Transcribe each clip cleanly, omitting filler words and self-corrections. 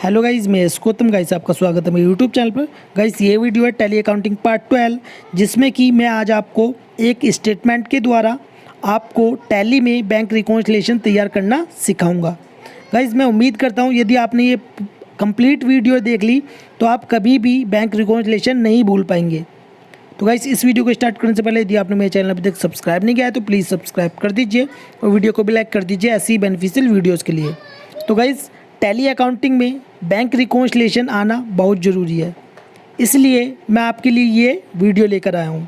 Hello guys, मैं Gautam guys आपका स्वागत है मेरे यूट्यूब चैनल पर। गाइस ये वीडियो है टैली अकाउंटिंग पार्ट 12, जिसमें कि मैं आज आपको एक स्टेटमेंट के द्वारा आपको टैली में बैंक रिकॉन्सिलिएशन तैयार करना सिखाऊंगा। गाइस मैं उम्मीद करता हूँ यदि आपने ये कंप्लीट वीडियो देख ली तो आप कभी भी बैंक रिकॉन्सिलिएशन नहीं भूल पाएंगे। तो गाइस इस वीडियो को स्टार्ट करने से पहले यदि आपने मेरे चैनल अभी तक सब्सक्राइब नहीं किया है तो प्लीज़ सब्सक्राइब कर दीजिए और वीडियो को भी लाइक कर दीजिए ऐसी ही बेनिफिशियल वीडियोज़ के लिए। तो गाइस टैली अकाउंटिंग में बैंक रिकॉन्सिलिएशन आना बहुत ज़रूरी है, इसलिए मैं आपके लिए ये वीडियो लेकर आया हूँ।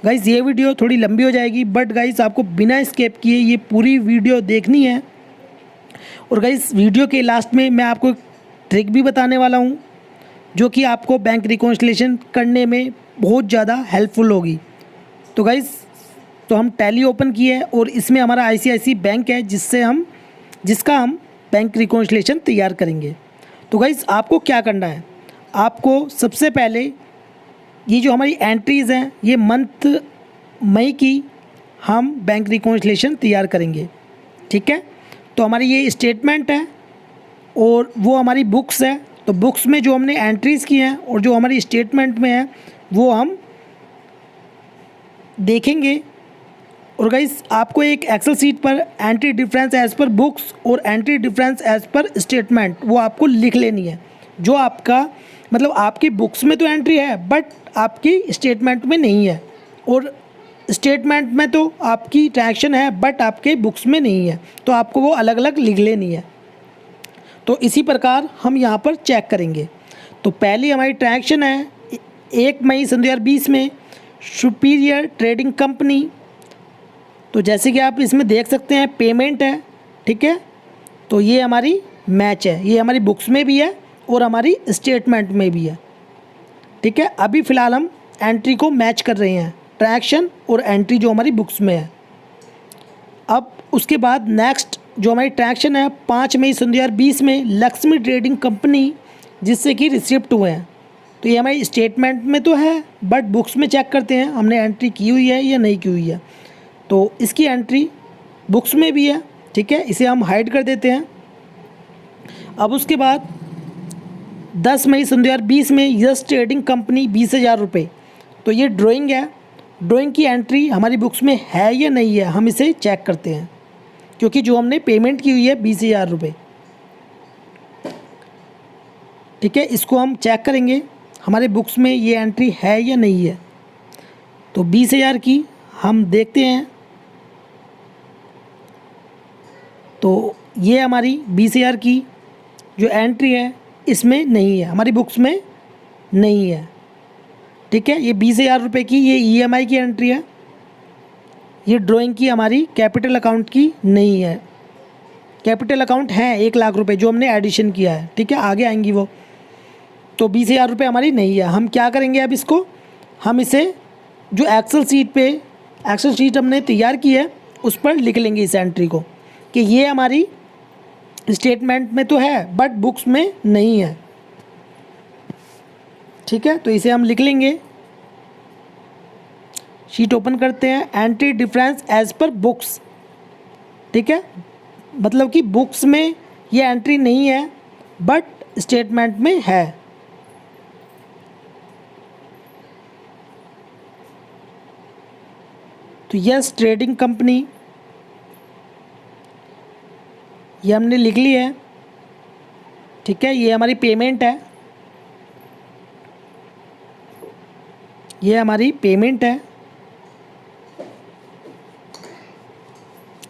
गाइस ये वीडियो थोड़ी लंबी हो जाएगी, बट गाइस आपको बिना स्किप किए ये पूरी वीडियो देखनी है। और गाइस वीडियो के लास्ट में मैं आपको एक ट्रिक भी बताने वाला हूँ जो कि आपको बैंक रिकॉन्सिलिएशन करने में बहुत ज़्यादा हेल्पफुल होगी। तो गाइस तो हम टैली ओपन किए हैं और इसमें हमारा आईसीआईसीआई बैंक है जिसका हम बैंक रिकॉन्सिलिएशन तैयार करेंगे। तो गाइस आपको क्या करना है, आपको सबसे पहले ये जो हमारी एंट्रीज़ हैं ये मंथ मई की हम बैंक रिकॉन्सिलिएशन तैयार करेंगे। ठीक है, तो हमारी ये स्टेटमेंट है और वो हमारी बुक्स है। तो बुक्स में जो हमने एंट्रीज़ की हैं और जो हमारी स्टेटमेंट में है वो हम देखेंगे। और गाइस आपको एक एक्सेल शीट पर entry difference as per books और entry difference as per statement वो आपको लिख लेनी है। जो आपका मतलब आपकी बुक्स में तो एंट्री है बट आपकी स्टेटमेंट में नहीं है, और स्टेटमेंट में तो आपकी ट्रांजैक्शन है बट आपके बुक्स में नहीं है, तो आपको वो अलग अलग लिख लेनी है। तो इसी प्रकार हम यहाँ पर चेक करेंगे। तो पहली हमारी ट्रांजैक्शन है 1 मई 2020 में सुपीरियर ट्रेडिंग कंपनी। तो जैसे कि आप इसमें देख सकते हैं पेमेंट है। ठीक है, तो ये हमारी मैच है, ये हमारी बुक्स में भी है और हमारी स्टेटमेंट में भी है। ठीक है, अभी फ़िलहाल हम एंट्री को मैच कर रहे हैं, ट्रांजैक्शन और एंट्री जो हमारी बुक्स में है। अब उसके बाद नेक्स्ट जो हमारी ट्रांजैक्शन है 5 मई 2020 में लक्ष्मी ट्रेडिंग कंपनी, जिससे कि रिसिप्ट हुए हैं। तो ये हमारी स्टेटमेंट में तो है बट बुक्स में चेक करते हैं हमने एंट्री की हुई है या नहीं की हुई है। तो इसकी एंट्री बुक्स में भी है। ठीक है, इसे हम हाइड कर देते हैं। अब उसके बाद 10 मई 2020 में यस ट्रेडिंग कंपनी 20,000 रुपये। तो ये ड्राइंग है, ड्राइंग की एंट्री हमारी बुक्स में है या नहीं है हम इसे चेक करते हैं, क्योंकि जो हमने पेमेंट की हुई है 20,000 रुपये। ठीक है, इसको हम चेक करेंगे हमारे बुक्स में ये एंट्री है या नहीं है। तो 20,000 की हम देखते हैं, तो ये हमारी 20,000 की जो एंट्री है इसमें नहीं है, हमारी बुक्स में नहीं है। ठीक है, ये 20,000 रुपये की ये ईएमआई की एंट्री है, ये ड्राइंग की हमारी कैपिटल अकाउंट की नहीं है। कैपिटल अकाउंट है 1 लाख रुपये जो हमने एडिशन किया है। ठीक है, आगे आएंगी वो। तो 20,000 रुपये हमारी नहीं है। हम क्या करेंगे, अब इसको हम इसे जो एक्सेल शीट हमने तैयार की है उस पर लिख लेंगे इस एंट्री को कि ये हमारी स्टेटमेंट में तो है बट बुक्स में नहीं है। ठीक है, तो इसे हम लिख लेंगे। शीट ओपन करते हैं, entry difference as per books. ठीक है, मतलब कि बुक्स में ये एंट्री नहीं है बट स्टेटमेंट में है। तो यस ट्रेडिंग कंपनी ये हमने लिख ली है। ठीक है, ये हमारी पेमेंट है, ये हमारी पेमेंट है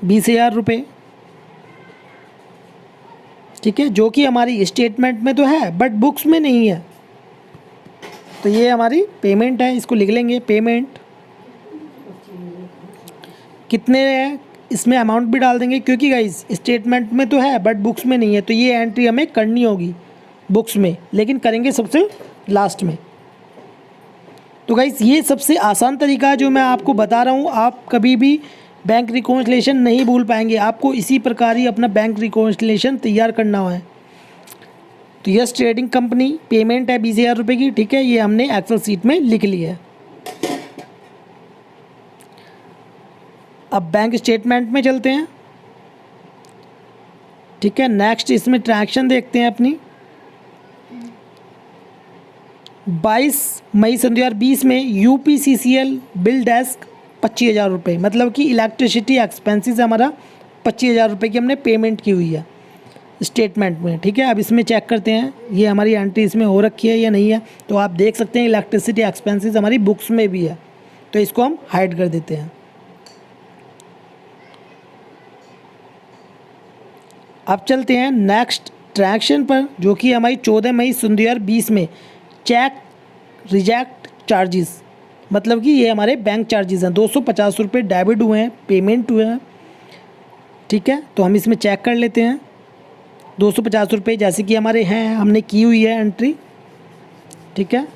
20,000 रुपये। ठीक है, जो कि हमारी स्टेटमेंट में तो है बट बुक्स में नहीं है। तो ये हमारी पेमेंट है, इसको लिख लेंगे पेमेंट। कितने है इसमें अमाउंट भी डाल देंगे, क्योंकि गाइस स्टेटमेंट में तो है बट बुक्स में नहीं है, तो ये एंट्री हमें करनी होगी बुक्स में, लेकिन करेंगे सबसे लास्ट में। तो गाइस ये सबसे आसान तरीका है जो मैं आपको बता रहा हूँ। आप कभी भी बैंक रिकॉन्सिलिएशन नहीं भूल पाएंगे, आपको इसी प्रकार ही अपना बैंक रिकॉन्सिलिएशन तैयार करना है। तो यस ट्रेडिंग कंपनी पेमेंट है 20,000 रुपये की। ठीक है, ये हमने एक्सेल शीट में लिख लिया है। अब बैंक स्टेटमेंट में चलते हैं। ठीक है, नेक्स्ट इसमें ट्रांजैक्शन देखते हैं अपनी। 22 मई सन 2020 में UPCCL बिल डेस्क 25,000 रुपये, मतलब कि इलेक्ट्रिसिटी एक्सपेंसेस हमारा 25,000 रुपये की हमने पेमेंट की हुई है स्टेटमेंट में। ठीक है, अब इसमें चेक करते हैं ये हमारी एंट्री इसमें हो रखी है या नहीं है। तो आप देख सकते हैं इलेक्ट्रिसिटी एक्सपेंसेस हमारी बुक्स में भी है, तो इसको हम हाइड कर देते हैं। अब चलते हैं नेक्स्ट ट्रैक्शन पर, जो कि हमारी 14 मई सन 2020 में चेक रिजेक्ट चार्जेस, मतलब कि ये हमारे बैंक चार्जेस हैं, 250 रुपये डेबिट हुए हैं, पेमेंट हुए हैं। ठीक है, तो हम इसमें चेक कर लेते हैं 250 रुपये जैसे कि हमारे हैं, हमने की हुई है एंट्री। ठीक है,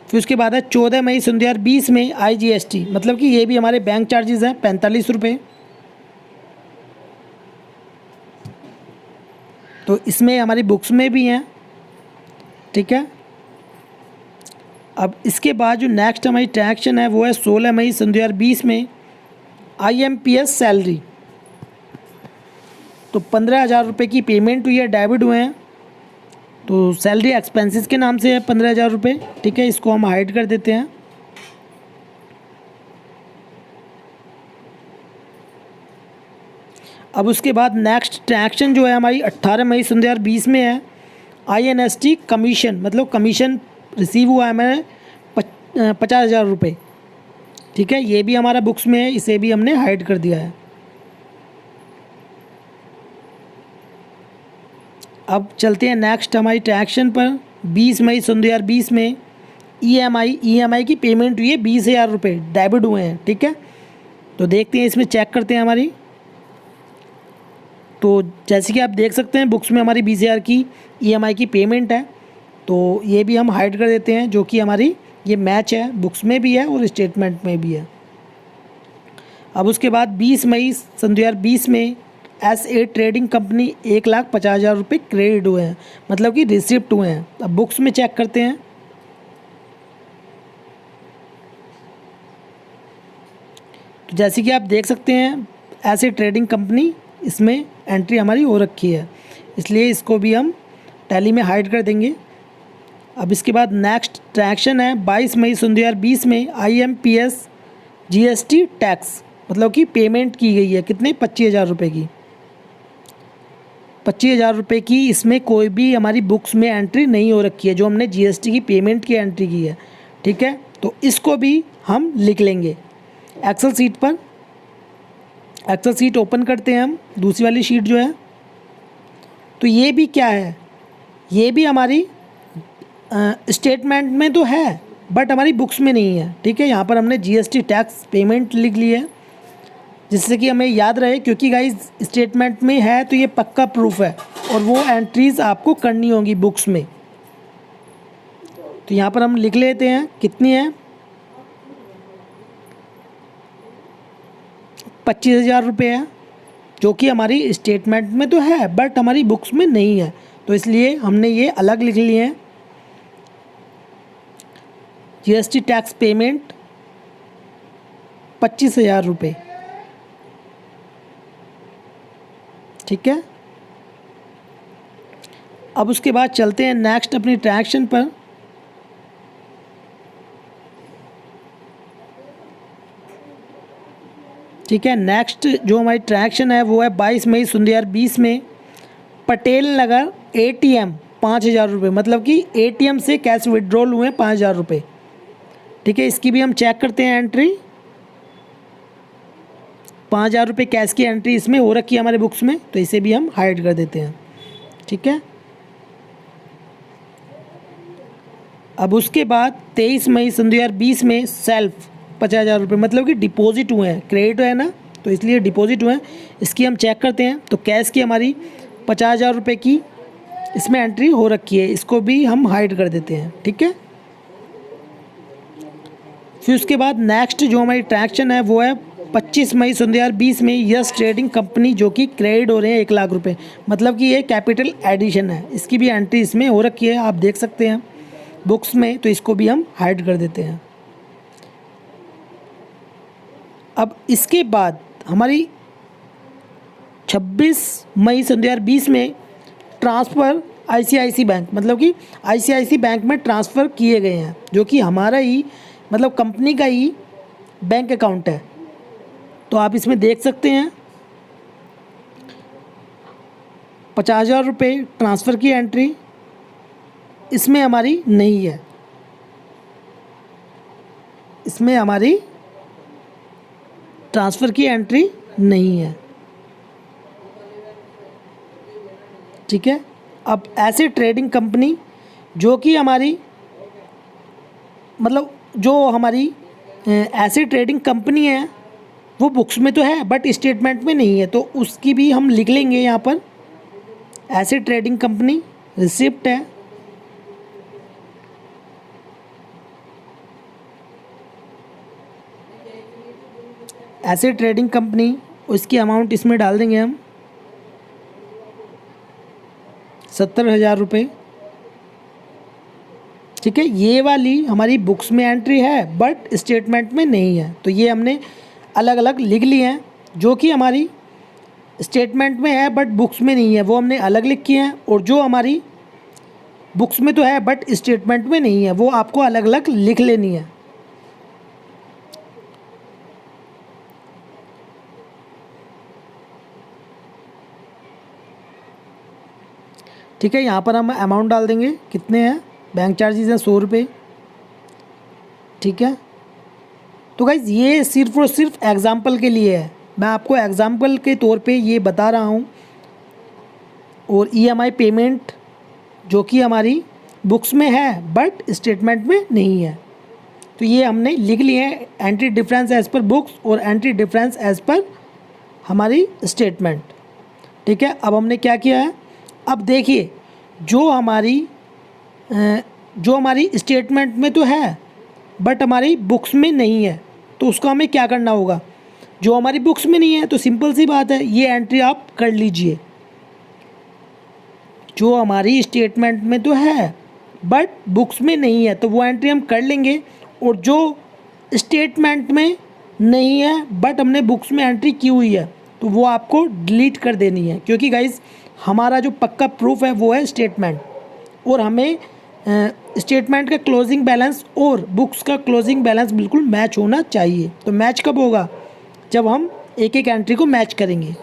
फिर उसके बाद है 14 मई सन 2020 में IGST, मतलब कि ये भी हमारे बैंक चार्जेस हैं 45 रुपये। तो इसमें हमारी बुक्स में भी हैं। ठीक है, अब इसके बाद जो नेक्स्ट हमारी ट्रैक्शन है वो है 16 मई सन 2020 में IMPS सैलरी। तो 15,000 रुपये की पेमेंट हुई है, डेबिट हुए हैं, तो सैलरी एक्सपेंसेस के नाम से है 15,000 रुपये। ठीक है, इसको हम हाइड कर देते हैं। अब उसके बाद नेक्स्ट ट्रैक्शन जो है हमारी 18 मई सन 2020 में है INST कमीशन, मतलब कमीशन रिसीव हुआ है हमें 50,000 रुपये। ठीक है, ये भी हमारा बुक्स में है, इसे भी हमने हाइड कर दिया है। अब चलते हैं नेक्स्ट हमारी ट्रैक्शन पर। 20 मई सन 2020 में EMI की पेमेंट हुई है 20,000 रुपये, डेबिट हुए हैं। ठीक है, तो देखते हैं इसमें चेक करते हैं हमारी। तो जैसे कि आप देख सकते हैं बुक्स में हमारी 20,000 की EMI की पेमेंट है, तो ये भी हम हाइड कर देते हैं, जो कि हमारी ये मैच है, बुक्स में भी है और स्टेटमेंट में भी है। अब उसके बाद 20 मई सन 2020 में SA ट्रेडिंग कंपनी 1,50,000 रुपये क्रेडिट हुए हैं, मतलब कि रिसिप्ट हुए हैं। अब बुक्स में चेक करते हैं। तो जैसे कि आप देख सकते हैं SA ट्रेडिंग कंपनी, इसमें एंट्री हमारी हो रखी है, इसलिए इसको भी हम टैली में हाइड कर देंगे। अब इसके बाद नेक्स्ट ट्रैक्शन है 22 मई सन 2020 में IMPS GST टैक्स, मतलब कि पेमेंट की गई है कितने 25,000 रुपये की। 25,000 रुपये की इसमें कोई भी हमारी बुक्स में एंट्री नहीं हो रखी है, जो हमने GST की पेमेंट की एंट्री की है। ठीक है, तो इसको भी हम लिख लेंगे एक्सेल सीट पर। एक्सेल सीट ओपन करते हैं हम, दूसरी वाली शीट जो है। तो ये भी क्या है, ये भी हमारी स्टेटमेंट में तो है बट हमारी बुक्स में नहीं है। ठीक है, यहाँ पर हमने GST टैक्स पेमेंट लिख ली है, जिससे कि हमें याद रहे, क्योंकि गाइस स्टेटमेंट में है तो ये पक्का प्रूफ है और वो एंट्रीज़ आपको करनी होंगी बुक्स में। तो यहाँ पर हम लिख लेते हैं कितनी है, 25,000 रुपये है, जो कि हमारी स्टेटमेंट में तो है बट हमारी बुक्स में नहीं है, तो इसलिए हमने ये अलग लिख लिए हैं। GST टैक्स पेमेंट 25,000 रुपये। ठीक है, अब उसके बाद चलते हैं नेक्स्ट अपनी ट्रैक्शन पर। ठीक है, नेक्स्ट जो हमारी ट्रैक्शन है वो है 22 मई सन 2020 में पटेल नगर ATM 5,000 रुपये, मतलब कि ATM से कैश विड्रॉल हुए 5,000 रुपये। ठीक है, इसकी भी हम चेक करते हैं एंट्री। 5,000 रुपये कैश की एंट्री इसमें हो रखी है हमारे बुक्स में, तो इसे भी हम हाइड कर देते हैं। ठीक है, अब उसके बाद 23 मई सन 2020 में सेल्फ 50,000 रुपये, मतलब कि डिपॉजिट हुए हैं, क्रेडिट है ना, तो इसलिए डिपॉजिट हुए हैं। इसकी हम चेक करते हैं। तो कैश की हमारी 50,000 रुपये की इसमें एंट्री हो रखी है, इसको भी हम हाइड कर देते हैं। ठीक है, फिर उसके बाद नेक्स्ट जो हमारी ट्रैक्शन है वो है 25 मई सन 2020 में यस ट्रेडिंग कंपनी, जो कि क्रेडिट हो रहे हैं 1,00,000 रुपये, मतलब कि ये कैपिटल एडिशन है, इसकी भी एंट्री इसमें हो रखी है, आप देख सकते हैं बुक्स में, तो इसको भी हम हाइड कर देते हैं। अब इसके बाद हमारी 26 मई सन 2020 में ट्रांसफ़र आईसीआईसी बैंक, मतलब कि आईसीआईसी बैंक में ट्रांसफ़र किए गए हैं, जो कि हमारा ही मतलब कंपनी का ही बैंक अकाउंट है। तो आप इसमें देख सकते हैं 50,000 रुपये ट्रांसफ़र की एंट्री इसमें हमारी नहीं है, इसमें हमारी ट्रांसफ़र की एंट्री नहीं है। ठीक है। अब ऐसे ट्रेडिंग कंपनी जो कि हमारी मतलब जो हमारी ऐसी ट्रेडिंग कंपनी है वो बुक्स में तो है बट स्टेटमेंट में नहीं है, तो उसकी भी हम लिख लेंगे यहाँ पर। ऐसे ट्रेडिंग कंपनी रिसिप्ट है, ऐसे ट्रेडिंग कंपनी, उसकी अमाउंट इसमें डाल देंगे हम 70,000 रुपये। ठीक है, ये वाली हमारी बुक्स में एंट्री है बट स्टेटमेंट में नहीं है, तो ये हमने अलग अलग लिख लिए हैं। जो कि हमारी स्टेटमेंट में है बट बुक्स में नहीं है वो हमने अलग लिखी हैं, और जो हमारी बुक्स में तो है बट स्टेटमेंट में नहीं है वो आपको अलग अलग लिख लेनी है। ठीक है, यहाँ पर हम अमाउंट डाल देंगे, कितने हैं, बैंक चार्जेस हैं 100 रुपये। ठीक है, तो गाइज़ ये सिर्फ और सिर्फ एग्ज़ाम्पल के लिए है, मैं आपको एग्ज़ाम्पल के तौर पे ये बता रहा हूँ। और ईएमआई पेमेंट जो कि हमारी बुक्स में है बट स्टेटमेंट में नहीं है, तो ये हमने लिख लिए हैं, entry difference as per books और एंट्री डिफरेंस एज़ पर हमारी स्टेटमेंट। ठीक है, अब हमने क्या किया है, अब देखिए जो हमारी स्टेटमेंट में तो है बट हमारी बुक्स में नहीं है, तो उसको हमें क्या करना होगा। जो हमारी बुक्स में नहीं है तो सिंपल सी बात है, ये एंट्री आप कर लीजिए। जो हमारी स्टेटमेंट में तो है बट बुक्स में नहीं है तो वो एंट्री हम कर लेंगे, और जो स्टेटमेंट में नहीं है बट हमने बुक्स में एंट्री की हुई है तो वो आपको डिलीट कर देनी है, क्योंकि गाइज़ हमारा जो पक्का प्रूफ है वो है स्टेटमेंट, और हमें स्टेटमेंट का क्लोजिंग बैलेंस और बुक्स का क्लोजिंग बैलेंस बिल्कुल मैच होना चाहिए। तो मैच कब होगा, जब हम एक एक एंट्री को मैच करेंगे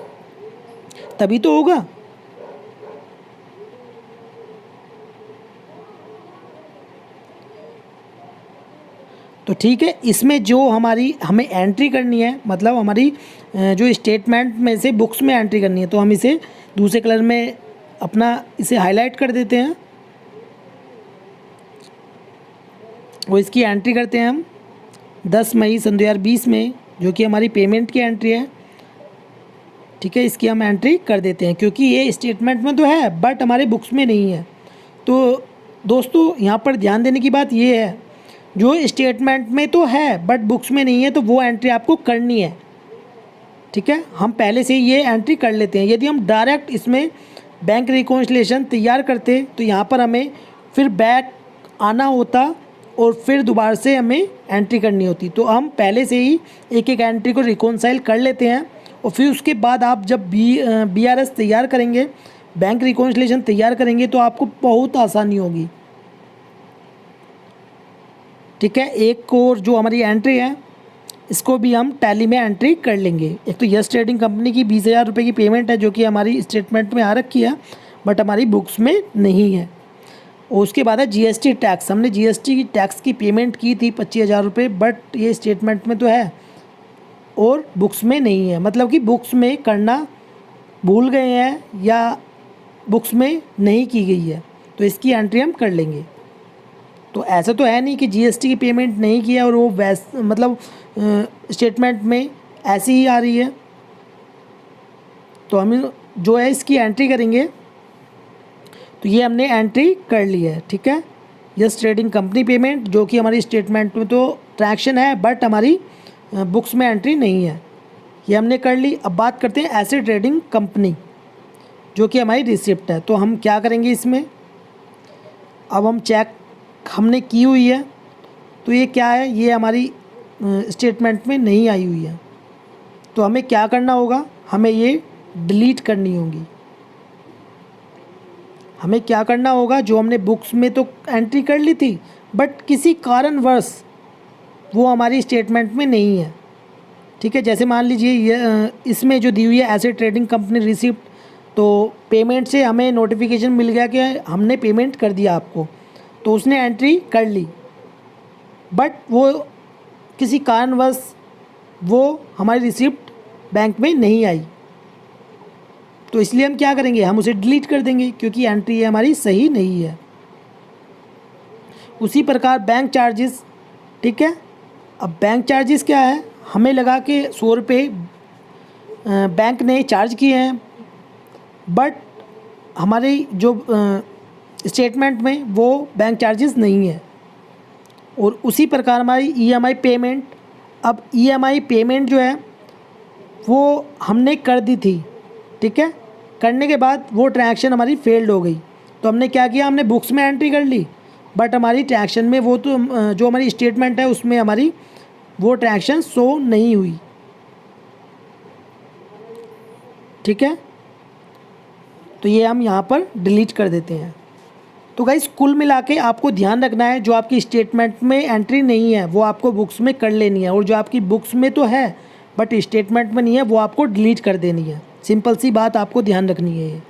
तभी तो होगा। तो ठीक है, इसमें जो हमें एंट्री करनी है, मतलब हमारी जो स्टेटमेंट में से बुक्स में एंट्री करनी है, तो हम इसे दूसरे कलर में अपना इसे हाईलाइट कर देते हैं और इसकी एंट्री करते हैं हम 10 मई सन 2020 में, जो कि हमारी पेमेंट की एंट्री है। ठीक है, इसकी हम एंट्री कर देते हैं क्योंकि ये स्टेटमेंट में तो है बट हमारे बुक्स में नहीं है। तो दोस्तों यहाँ पर ध्यान देने की बात ये है, जो स्टेटमेंट में तो है बट बुक्स में नहीं है तो वो एंट्री आपको करनी है। ठीक है, हम पहले से ही ये एंट्री कर लेते हैं। यदि हम डायरेक्ट इसमें बैंक रिकॉन्सिलिएशन तैयार करते तो यहाँ पर हमें फिर बैक आना होता और फिर दोबारा से हमें एंट्री करनी होती, तो हम पहले से ही एक एक एंट्री को रिकॉन्साइल कर लेते हैं, और फिर उसके बाद आप जब BRS तैयार करेंगे, बैंक रिकॉन्सिलिएशन तैयार करेंगे, तो आपको बहुत आसानी होगी। ठीक है, एक और जो हमारी एंट्री है इसको भी हम टैली में एंट्री कर लेंगे। एक तो यस ट्रेडिंग कंपनी की 20,000 रुपये की पेमेंट है जो कि हमारी स्टेटमेंट में आ रखी है बट हमारी बुक्स में नहीं है। और उसके बाद है GST टैक्स, हमने GST की टैक्स की पेमेंट की थी 25,000 रुपये, बट ये स्टेटमेंट में तो है और बुक्स में नहीं है, मतलब कि बुक्स में करना भूल गए हैं या बुक्स में नहीं की गई है, तो इसकी एंट्री हम कर लेंगे। तो ऐसा तो है नहीं कि GST की पेमेंट नहीं किया और वो मतलब स्टेटमेंट में ऐसी ही आ रही है, तो हम जो है इसकी एंट्री करेंगे। तो ये हमने एंट्री कर ली है। ठीक है, यस ट्रेडिंग कंपनी पेमेंट जो कि हमारी स्टेटमेंट में तो ट्रैक्शन है बट हमारी बुक्स में एंट्री नहीं है, ये हमने कर ली। अब बात करते हैं ऐसे ट्रेडिंग कंपनी जो कि हमारी रिसिप्ट है। तो हम क्या करेंगे इसमें, अब हम चेक हमने की हुई है, तो ये क्या है, ये हमारी स्टेटमेंट में नहीं आई हुई है, तो हमें क्या करना होगा, हमें ये डिलीट करनी होगी। हमें क्या करना होगा, जो हमने बुक्स में तो एंट्री कर ली थी बट किसी कारणवश वो हमारी स्टेटमेंट में नहीं है। ठीक है, जैसे मान लीजिए ये इसमें जो दी हुई है एसेट ट्रेडिंग कंपनी रिसिप्ट, तो पेमेंट से हमें नोटिफिकेशन मिल गया कि हमने पेमेंट कर दिया आपको, तो उसने एंट्री कर ली बट वो किसी कारणवश वो हमारी रिसिप्ट बैंक में नहीं आई, तो इसलिए हम क्या करेंगे, हम उसे डिलीट कर देंगे क्योंकि एंट्री हमारी सही नहीं है। उसी प्रकार बैंक चार्जेस, ठीक है। अब बैंक चार्जेस क्या है, हमें लगा कि 100 रुपये बैंक ने चार्ज किए हैं बट हमारी जो स्टेटमेंट में वो बैंक चार्जेस नहीं है। और उसी प्रकार हमारी ईएमआई पेमेंट, अब ईएमआई पेमेंट जो है वो हमने कर दी थी, ठीक है। करने के बाद वो ट्रांजैक्शन हमारी फेल्ड हो गई, तो हमने क्या किया, हमने बुक्स में एंट्री कर ली बट हमारी ट्रांजैक्शन में वो तो जो हमारी स्टेटमेंट है उसमें हमारी वो ट्रांजैक्शन शो नहीं हुई। ठीक है, तो ये हम यहाँ पर डिलीट कर देते हैं। तो गाइस कुल मिला के आपको ध्यान रखना है, जो आपकी स्टेटमेंट में एंट्री नहीं है वो आपको बुक्स में कर लेनी है, और जो आपकी बुक्स में तो है बट स्टेटमेंट में नहीं है वो आपको डिलीट कर देनी है। सिंपल सी बात आपको ध्यान रखनी है।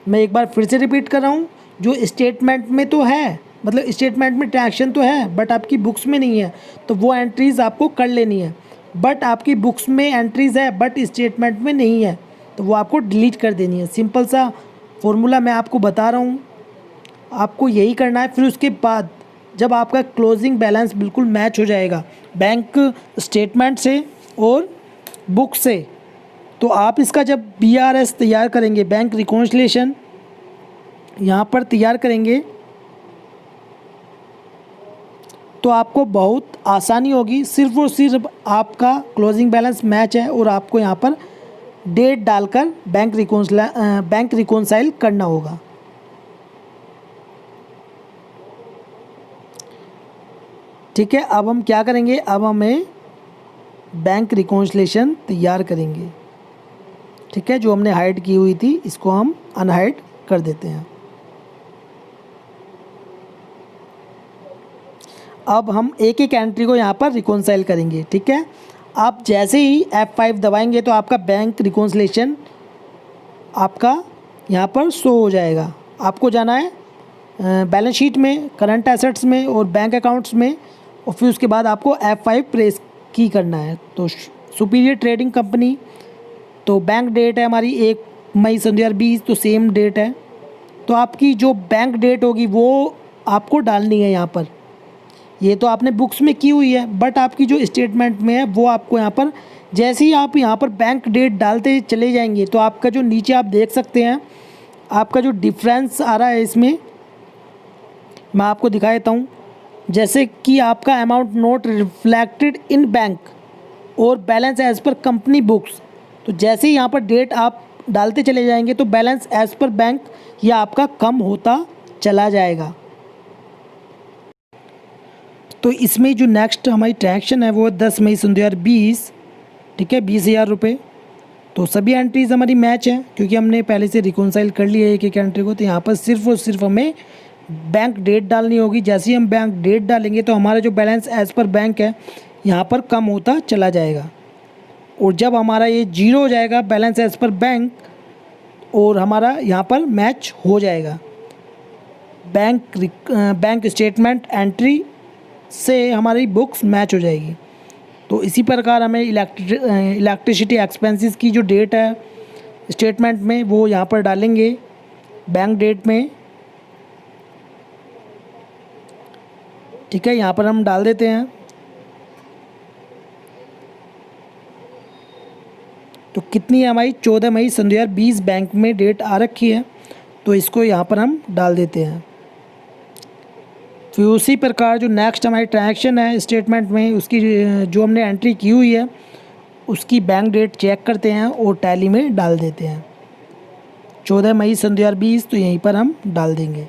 मैं एक बार फिर से रिपीट कर रहा हूँ, जो स्टेटमेंट में तो है, मतलब स्टेटमेंट में ट्रांजैक्शन तो है बट आपकी बुक्स में नहीं है, तो वो एंट्रीज़ आपको कर लेनी है। बट आपकी बुक्स में एंट्रीज़ है बट स्टेटमेंट में नहीं है, तो वो आपको डिलीट कर देनी है। सिंपल सा फॉर्मूला मैं आपको बता रहा हूँ, आपको यही करना है। फिर उसके बाद जब आपका क्लोजिंग बैलेंस बिल्कुल मैच हो जाएगा बैंक स्टेटमेंट से और बुक से, तो आप इसका जब BRS तैयार करेंगे, बैंक रिकॉन्सिलिएशन यहाँ पर तैयार करेंगे, तो आपको बहुत आसानी होगी। सिर्फ और सिर्फ आपका क्लोजिंग बैलेंस मैच है और आपको यहाँ पर डेट डालकर बैंक रिकॉन्साइल करना होगा। ठीक है, अब हम क्या करेंगे, अब हमें बैंक रिकॉन्सिलिएशन तैयार करेंगे। ठीक है, जो हमने हाइड की हुई थी इसको हम अनहाइड कर देते हैं। अब हम एक एक एंट्री को यहाँ पर रिकॉन्साइल करेंगे। ठीक है, आप जैसे ही F5 दबाएंगे तो आपका बैंक रिकॉन्सिलिएशन आपका यहाँ पर शो हो जाएगा। आपको जाना है बैलेंस शीट में, करंट एसेट्स में और बैंक अकाउंट्स में, और फिर उसके बाद आपको F5 प्रेस की करना है। तो सुपीरियर ट्रेडिंग कंपनी, तो बैंक डेट है हमारी 1 मई 2020, तो सेम डेट है। तो आपकी जो बैंक डेट होगी वो आपको डालनी है यहाँ पर। ये तो आपने बुक्स में की हुई है बट आपकी जो स्टेटमेंट में है वो आपको यहाँ पर, जैसे ही आप यहाँ पर बैंक डेट डालते चले जाएंगे तो आपका जो नीचे आप देख सकते हैं आपका जो डिफरेंस आ रहा है, इसमें मैं आपको दिखा देता हूँ। जैसे कि आपका amount note reflected in bank और balance as per company books, तो जैसे ही यहाँ पर डेट आप डालते चले जाएंगे तो बैलेंस एज पर बैंक ये आपका कम होता चला जाएगा। तो इसमें जो नेक्स्ट हमारी ट्रांजैक्शन है वो 10 मई 2020, ठीक है, 20,000 रुपये। तो सभी एंट्रीज़ हमारी मैच हैं क्योंकि हमने पहले से रिकॉन्साइल कर लिया है एक एक एंट्री को। तो यहाँ पर सिर्फ और सिर्फ हमें बैंक डेट डालनी होगी। जैसे ही हम बैंक डेट डालेंगे तो हमारा जो बैलेंस एज पर बैंक है यहाँ पर कम होता चला जाएगा, और जब हमारा ये 0 हो जाएगा बैलेंस एज पर बैंक, और हमारा यहाँ पर मैच हो जाएगा बैंक स्टेटमेंट एंट्री से हमारी बुक्स मैच हो जाएगी। तो इसी प्रकार हमें इलेक्ट्रिसिटी एक्सपेंसेस की जो डेट है स्टेटमेंट में वो यहाँ पर डालेंगे बैंक डेट में। ठीक है, यहाँ पर हम डाल देते हैं। तो कितनी है हमारी 14 मई 2020 बैंक में डेट आ रखी है, तो इसको यहाँ पर हम डाल देते हैं। फिर उसी प्रकार जो नेक्स्ट हमारी ट्रांजैक्शन है स्टेटमेंट में, उसकी जो हमने एंट्री की हुई है उसकी बैंक डेट चेक करते हैं और टैली में डाल देते हैं 14 मई 2020, तो यहीं पर हम डाल देंगे।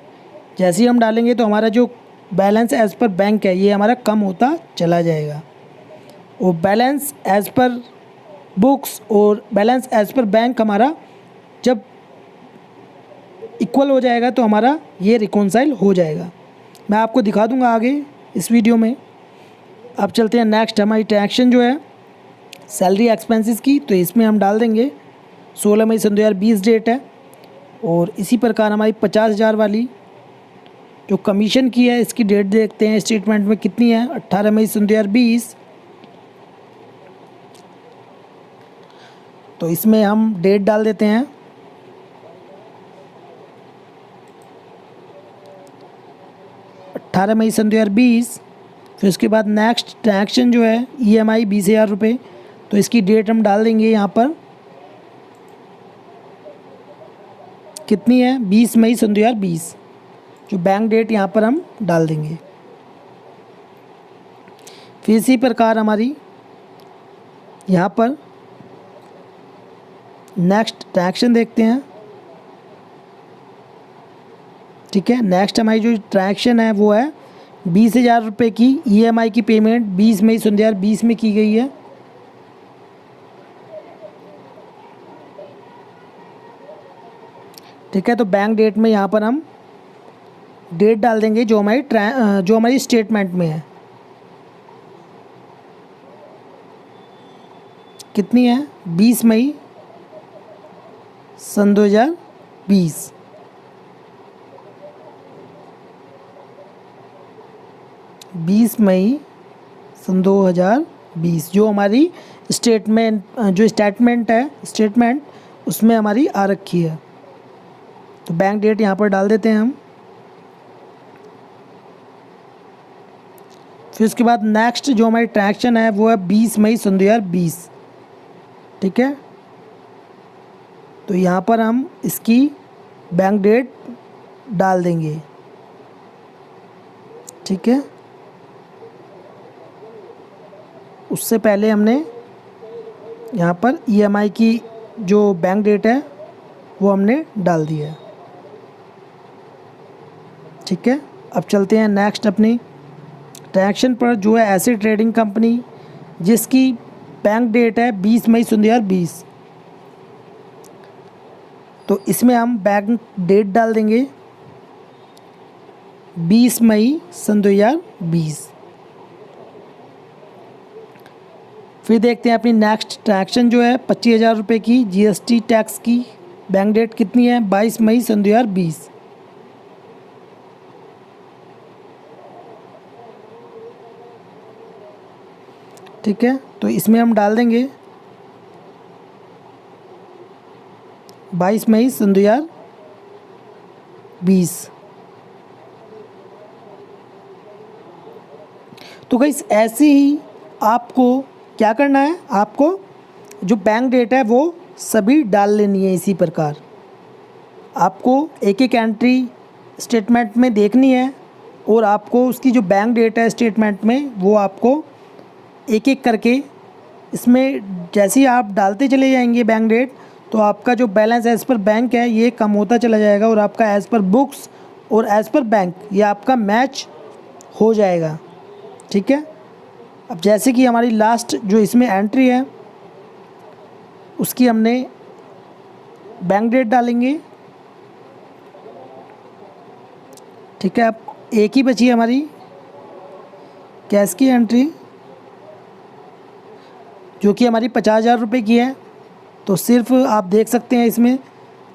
जैसे ही हम डालेंगे तो हमारा जो बैलेंस एज पर बैंक है ये हमारा कम होता चला जाएगा, और बैलेंस एज पर बुक्स और बैलेंस एज पर बैंक हमारा जब इक्वल हो जाएगा तो हमारा ये रिकॉन्साइल हो जाएगा। मैं आपको दिखा दूंगा आगे इस वीडियो में। अब चलते हैं नेक्स्ट, हमारी ट्रांजैक्शन जो है सैलरी एक्सपेंसेस की, तो इसमें हम डाल देंगे 16 मई सन 2020 डेट है। और इसी प्रकार हमारी 50,000 वाली जो कमीशन की है इसकी डेट देखते हैं स्टेटमेंट में कितनी है, 18 मई सन 2020। तो इसमें हम डेट डाल देते हैं 18 मई सन 2020। फिर उसके बाद नेक्स्ट ट्रांजैक्शन जो है EMI 20,000 रुपये, तो इसकी डेट हम डाल देंगे यहाँ पर कितनी है, 20 मई सन 2020। जो बैंक डेट यहाँ पर हम डाल देंगे। फिर इसी प्रकार हमारी यहाँ पर नेक्स्ट ट्रांजैक्शन देखते हैं। ठीक है, नेक्स्ट हमारी जो ट्रांजैक्शन है वो है 20,000 रुपये की EMI की पेमेंट 20 मई सन 2020 में की गई है। ठीक है, तो बैंक डेट में यहाँ पर हम डेट डाल देंगे जो हमारी स्टेटमेंट में है, कितनी है, 20 मई सन 2020। मई सन 2020 जो हमारी स्टेटमेंट उसमें हमारी आ रखी है। तो बैंक डेट यहाँ पर डाल देते हैं हम। फिर उसके बाद नेक्स्ट जो हमारी ट्रांजैक्शन है वो है 20 मई सन 2020। ठीक है, तो यहाँ पर हम इसकी बैंक डेट डाल देंगे। ठीक है, उससे पहले हमने यहाँ पर EMI की जो बैंक डेट है वो हमने डाल दी है। ठीक है, अब चलते हैं नेक्स्ट अपनी ट्रांजैक्शन पर, जो है ऐसे ट्रेडिंग कंपनी जिसकी बैंक डेट है 20 मई सन 2020। तो इसमें हम बैंक डेट डाल देंगे 20 मई सन 2020। फिर देखते हैं अपनी नेक्स्ट ट्रांजैक्शन जो है 25,000 रुपये की GST टैक्स की बैंक डेट कितनी है, 22 मई सन 2020। ठीक है, तो इसमें हम डाल देंगे 22 मई सन 2020। तो गाइस ऐसे ही आपको क्या करना है, आपको जो बैंक डेट है वो सभी डाल लेनी है। इसी प्रकार आपको एक एक एंट्री स्टेटमेंट में देखनी है और आपको उसकी जो बैंक डेट है स्टेटमेंट में वो आपको एक एक करके इसमें जैसे ही आप डालते चले जाएंगे बैंक डेट, तो आपका जो बैलेंस एज़ पर बैंक है ये कम होता चला जाएगा और आपका एज़ पर बुक्स और एज़ पर बैंक ये आपका मैच हो जाएगा। ठीक है, अब जैसे कि हमारी लास्ट जो इसमें एंट्री है उसकी हमने बैंक डेट डालेंगे। ठीक है, अब एक ही बची है हमारी कैश की एंट्री जो कि हमारी 50,000 रुपये की है। तो सिर्फ आप देख सकते हैं इसमें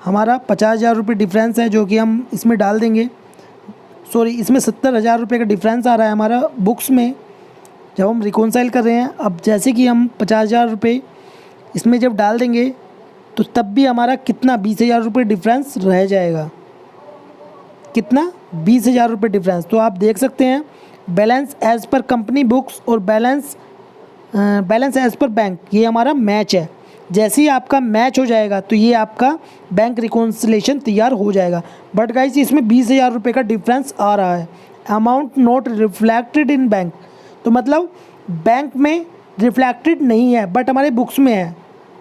हमारा 50,000 रुपये डिफरेंस है जो कि हम इसमें डाल देंगे। सॉरी, इसमें 70,000 रुपये का डिफरेंस आ रहा है हमारा बुक्स में जब हम रिकॉन्साइल कर रहे हैं। अब जैसे कि हम 50,000 रुपये इसमें जब डाल देंगे तो तब भी हमारा कितना 20,000 रुपये डिफरेंस रह जाएगा, कितना 20,000 रुपये डिफरेंस। तो आप देख सकते हैं balance as per company books और बैलेंस एज़ पर बैंक ये हमारा मैच है। जैसे ही आपका मैच हो जाएगा तो ये आपका बैंक रिकॉन्सिलेशन तैयार हो जाएगा। बट गाइस इसमें 20,000 रुपये का डिफरेंस आ रहा है, amount not reflected in bank. तो मतलब बैंक में रिफ्लेक्टेड नहीं है बट हमारे बुक्स में है,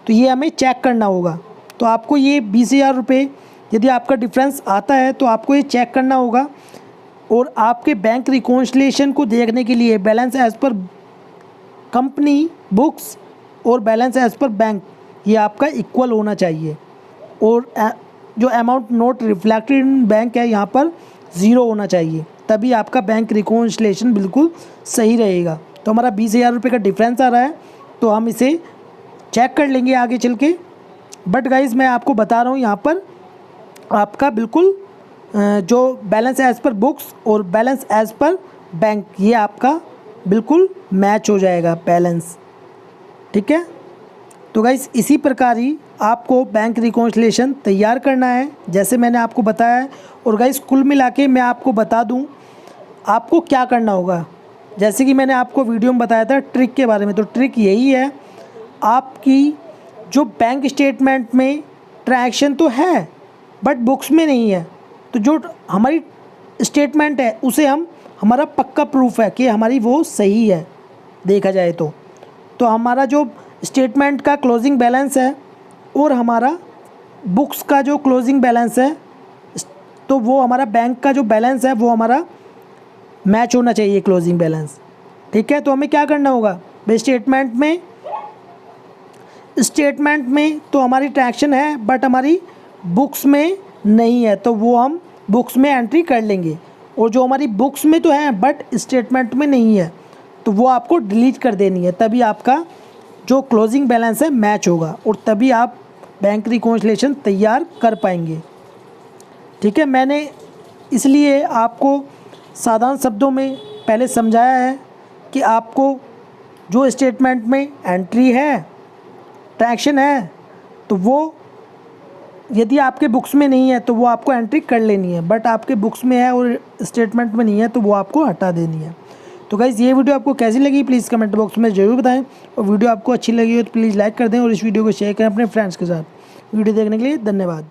तो ये हमें चेक करना होगा। तो आपको ये 20,000 रुपये यदि आपका डिफरेंस आता है तो आपको ये चेक करना होगा और आपके बैंक रिकॉन्सिलेशन को देखने के लिए balance as per company books और बैलेंस एज़ पर बैंक ये आपका इक्वल होना चाहिए। और जो amount note reflected in bank है यहाँ पर 0 होना चाहिए, तभी आपका बैंक रिकॉन्सिलिएशन बिल्कुल सही रहेगा। तो हमारा 20,000 रुपये का डिफरेंस आ रहा है, तो हम इसे चेक कर लेंगे आगे चल के। बट गाइज़ मैं आपको बता रहा हूँ यहाँ पर आपका बिल्कुल जो बैलेंस एज़ पर बुक्स और बैलेंस एज़ पर बैंक, ये आपका बिल्कुल मैच हो जाएगा बैलेंस, ठीक है। तो गाइज़ इसी प्रकार ही आपको बैंक रिकॉन्सिलिएशन तैयार करना है जैसे मैंने आपको बताया है। और गाइज़ कुल मिला के मैं आपको बता दूं आपको क्या करना होगा, जैसे कि मैंने आपको वीडियो में बताया था ट्रिक के बारे में। तो ट्रिक यही है, आपकी जो बैंक स्टेटमेंट में ट्रांजैक्शन तो है बट बुक्स में नहीं है, तो जो हमारी स्टेटमेंट है उसे हम हमारा पक्का प्रूफ है कि हमारी वो सही है देखा जाए तो हमारा जो स्टेटमेंट का क्लोजिंग बैलेंस है और हमारा बुक्स का जो क्लोजिंग बैलेंस है, तो वो हमारा बैंक का जो बैलेंस है वो हमारा मैच होना चाहिए क्लोजिंग बैलेंस, ठीक है। तो हमें क्या करना होगा भाई, स्टेटमेंट में तो हमारी ट्रांजैक्शन है बट हमारी बुक्स में नहीं है, तो वो हम बुक्स में एंट्री कर लेंगे। और जो हमारी बुक्स में तो है बट स्टेटमेंट में नहीं है, तो वो आपको डिलीट कर देनी है, तभी आपका जो क्लोजिंग बैलेंस है मैच होगा और तभी आप बैंक रिकॉन्सिलिएशन तैयार कर पाएंगे, ठीक है। मैंने इसलिए आपको साधारण शब्दों में पहले समझाया है कि आपको जो स्टेटमेंट में एंट्री है, ट्रांजैक्शन है, तो वो यदि आपके बुक्स में नहीं है तो वो आपको एंट्री कर लेनी है, बट आपके बुक्स में है और स्टेटमेंट में नहीं है तो वो आपको हटा देनी है। तो गाइज़ ये वीडियो आपको कैसी लगी प्लीज़ कमेंट बॉक्स में ज़रूर बताएं, और वीडियो आपको अच्छी लगी हो तो प्लीज़ लाइक कर दें और इस वीडियो को शेयर करें अपने फ्रेंड्स के साथ। वीडियो देखने के लिए धन्यवाद।